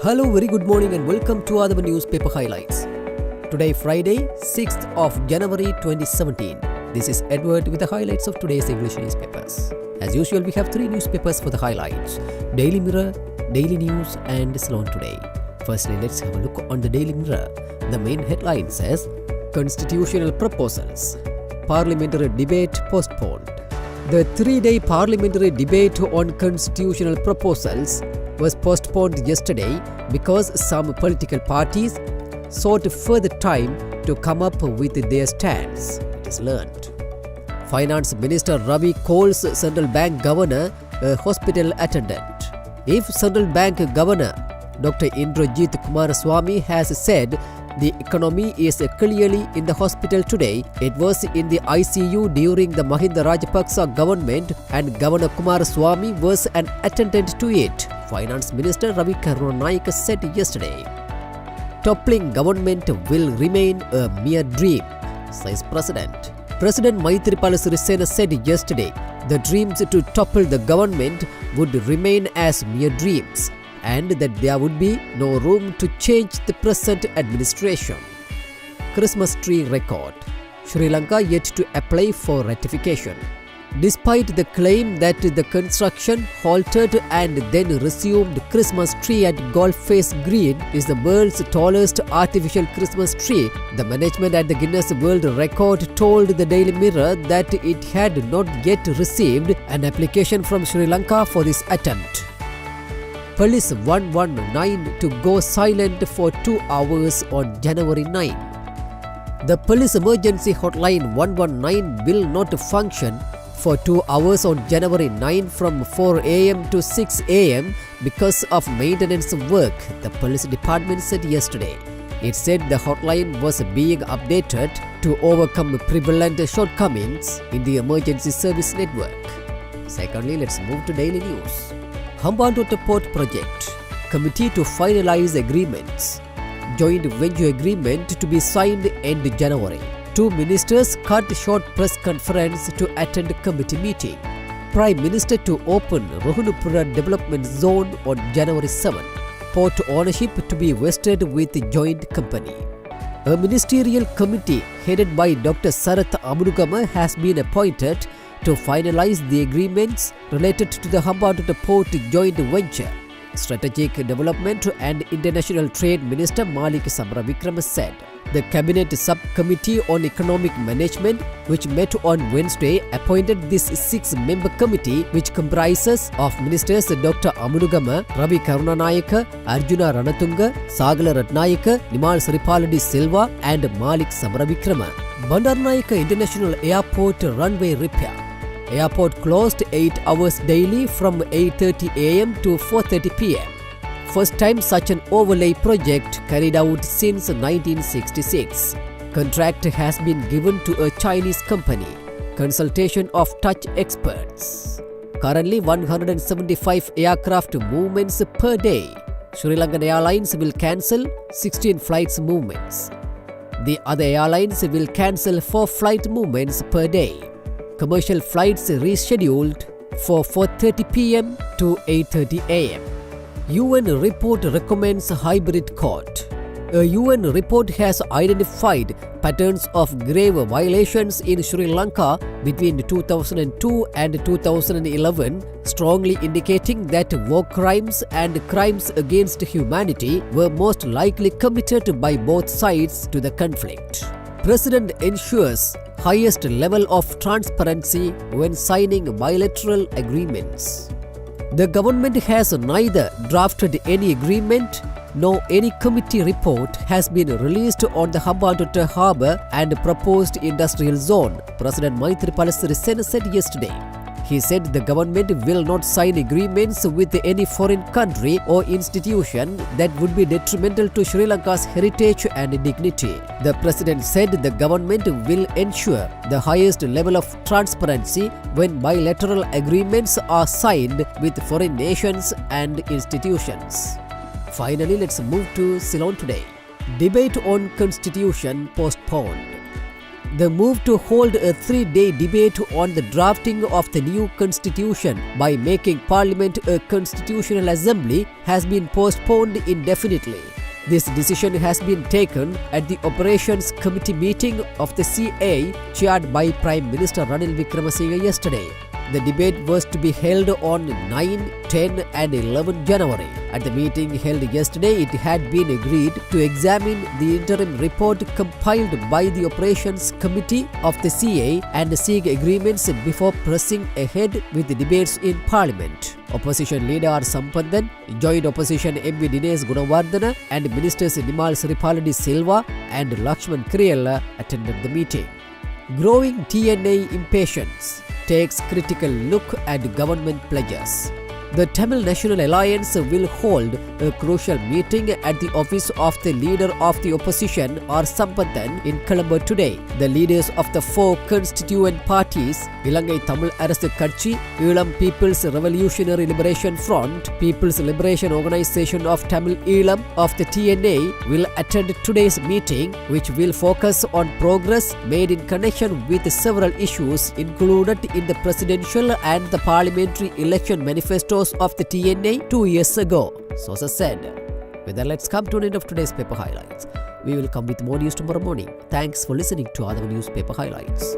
Hello, very good morning and welcome to Athavan newspaper highlights. Today, Friday, 6th of January 2017. This is Edward with the highlights of today's English newspapers. As usual, we have three newspapers for the highlights: Daily Mirror, Daily News and Ceylon Today. Firstly, let's have a look on the Daily Mirror. The main headline says, Constitutional Proposals. Parliamentary debate postponed. The three-day parliamentary debate on constitutional proposals was postponed yesterday because some political parties sought further time to come up with their stance, it is learned. Finance Minister Ravi calls Central Bank Governor a hospital attendant. If Central Bank Governor Dr. Indrajit Kumaraswamy has said the economy is clearly in the hospital today, it was in the ICU during the Mahinda Rajapaksa government and Governor Kumaraswamy was an attendant to it, Finance Minister Ravi Karunanayake said yesterday. Toppling government will remain a mere dream, says President. President Maithripala Sirisena said yesterday the dreams to topple the government would remain as mere dreams and that there would be no room to change the present administration. Christmas tree record. Sri Lanka yet to apply for ratification. Despite the claim that the construction halted and then resumed Christmas tree at Golf Face Green is the world's tallest artificial Christmas tree, the management at the Guinness World Record told the Daily Mirror that it had not yet received an application from Sri Lanka for this attempt. Police 119 to go silent for 2 hours on January 9. The police emergency hotline 119 will not function for 2 hours on January 9 from 4 am to 6 am because of maintenance work, the police department said yesterday. It said the hotline was being updated to overcome prevalent shortcomings in the emergency service network. Secondly, let's move to Daily News. Hambantota Port Project. Committee to finalize agreements. Joint venture agreement to be signed end January. Two ministers cut short press conference to attend committee meeting. Prime Minister to open Rohunupura Development Zone on January 7. Port ownership to be vested with joint company. A ministerial committee headed by Dr. Sarath Amunugama has been appointed to finalize the agreements related to the Hambantota Port joint venture. Strategic Development and International Trade Minister Malik Samaravikrama said. The Cabinet Subcommittee on Economic Management, which met on Wednesday, appointed this 6-member committee, which comprises of Ministers Dr. Amunugama, Ravi Karunanayake, Arjuna Ranatunga, Sagala Ratnayake, Nimal Siripaladi Silva and Malik Samaravikrama. Bandaranaike International Airport runway repair. Airport closed 8 hours daily from 8:30 am to 4:30 pm. First time such an overlay project carried out since 1966. Contract has been given to a Chinese company. Consultation of touch experts. Currently 175 aircraft movements per day. Sri Lankan Airlines will cancel 16 flights movements. The other airlines will cancel 4 flight movements per day. Commercial flights rescheduled for 4:30 pm to 8:30 am. UN report recommends hybrid court. A UN report has identified patterns of grave violations in Sri Lanka between 2002 and 2011, strongly indicating that war crimes and crimes against humanity were most likely committed by both sides to the conflict. President ensures highest level of transparency when signing bilateral agreements. The government has neither drafted any agreement nor any committee report has been released on the Hambantota Harbour and proposed industrial zone, President Maithripala Sirisena said yesterday. He said the government will not sign agreements with any foreign country or institution that would be detrimental to Sri Lanka's heritage and dignity. The president said the government will ensure the highest level of transparency when bilateral agreements are signed with foreign nations and institutions. Finally, let's move to Ceylon Today. Debate on Constitution postponed. The move to hold a 3-day debate on the drafting of the new constitution by making Parliament a constitutional assembly has been postponed indefinitely. This decision has been taken at the Operations Committee meeting of the CA chaired by Prime Minister Ranil Wickremesinghe yesterday. The debate was to be held on 9, 10 and 11 January. At the meeting held yesterday, it had been agreed to examine the interim report compiled by the Operations Committee of the CA and seek agreements before pressing ahead with the debates in Parliament. Opposition leader R. Sampanthan, Joint Opposition MP Dinesh Gunawardena and Ministers Nimal Siripala Silva and Lakshman Kiriyella attended the meeting. Growing TNA impatience takes critical look at government pledges. The Tamil National Alliance will hold a crucial meeting at the office of the leader of the opposition R. Sampanthan in Colombo today. The leaders of the 4 constituent parties, Ilangai Tamil Arasu Katchi, Elam People's Revolutionary Liberation Front, People's Liberation Organization of Tamil Elam of the TNA, will attend today's meeting, which will focus on progress made in connection with several issues included in the presidential and the parliamentary election manifestos of the TNA 2 years ago, sources said. With that, let's come to an end of today's paper highlights. We will come with more news tomorrow morning. Thanks for listening to Athavan Newspaper Highlights.